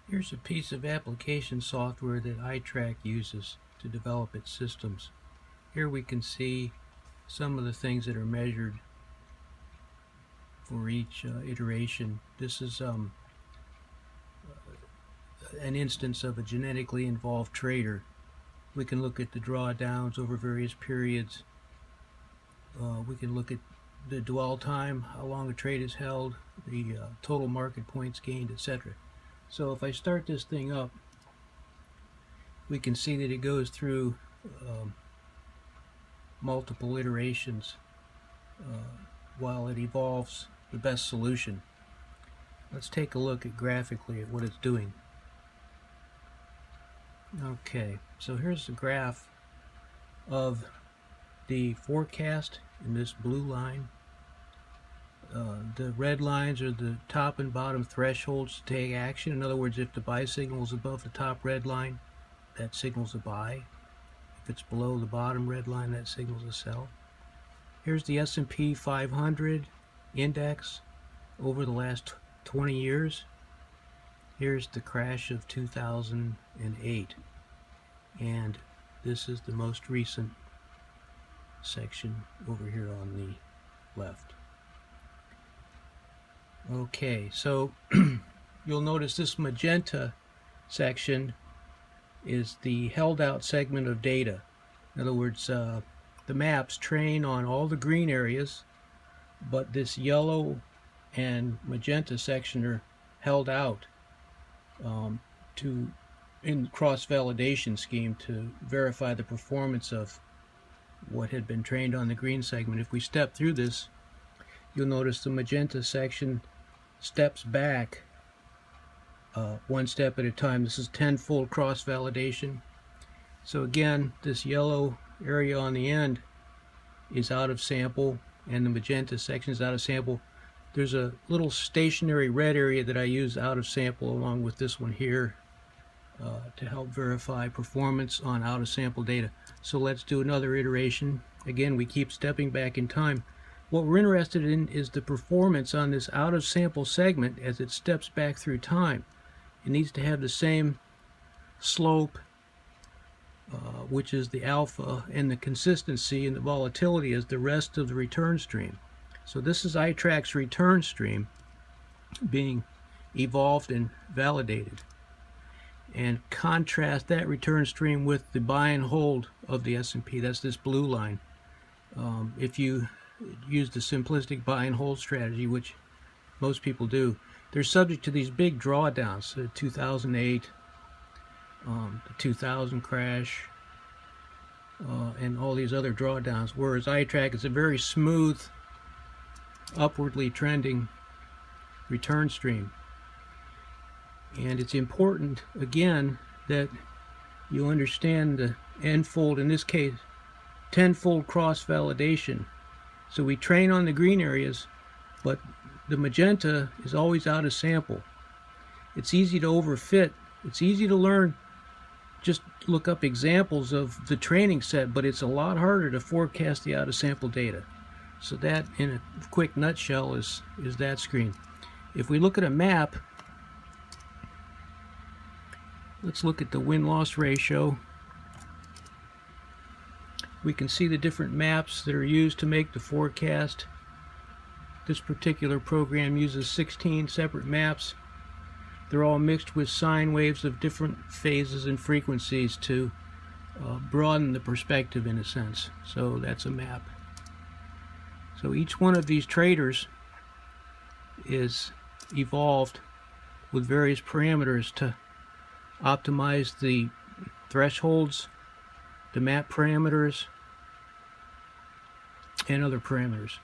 Here's a piece of application software that Itrac uses to develop its systems. Here we can see some of the things that are measured for each iteration. This is an instance of a genetically involved trader. We can look at the drawdowns over various periods. We can look at the dwell time, how long a trade is held, the total market points gained, etc. So if I start this thing up, we can see that it goes through multiple iterations while it evolves the best solution. Let's take a look at graphically at what it's doing. Okay, so here's the graph of the forecast in this blue line. The red lines are the top and bottom thresholds to take action. In other words, if the buy signal is above the top red line, that signals a buy. If it's below the bottom red line, that signals a sell. Here's the S&P 500 index over the last 20 years. Here's the crash of 2008. And this is the most recent section over here on the left. Okay, so you'll notice this magenta section is the held out segment of data. In other words, the maps train on all the green areas, but this yellow and magenta section are held out in cross-validation scheme to verify the performance of what had been trained on the green segment. If we step through this, you'll notice the magenta section steps back one step at a time. This is tenfold cross-validation. So again, this yellow area on the end is out of sample, and the magenta section is out of sample. There's a little stationary red area that I use out of sample along with this one here to help verify performance on out of sample data. So let's do another iteration. Again, we keep stepping back in time. What we're interested in is the performance on this out of sample segment as it steps back through time. It needs to have the same slope, which is the alpha, and the consistency and the volatility as the rest of the return stream. So this is Itrac's return stream being evolved and validated. And contrast that return stream with the buy and hold of the S&P. That's this blue line. If you use the simplistic buy and hold strategy, which most people do, they're subject to these big drawdowns, the 2008, the 2000 crash, and all these other drawdowns, whereas Itrac is a very smooth, upwardly trending return stream. And it's important, again, that you understand the n-fold, in this case, tenfold cross-validation. So we train on the green areas, but the magenta is always out of sample. It's easy to overfit. It's easy to learn. Just look up examples of the training set, but it's a lot harder to forecast the out of sample data. So that, in a quick nutshell, is that screen. If we look at a map, let's look at the win-loss ratio. We can see the different maps that are used to make the forecast. This particular program uses 16 separate maps. They're all mixed with sine waves of different phases and frequencies to broaden the perspective in a sense. So that's a map. So each one of these traders is evolved with various parameters to optimize the thresholds, the map parameters, and other parameters.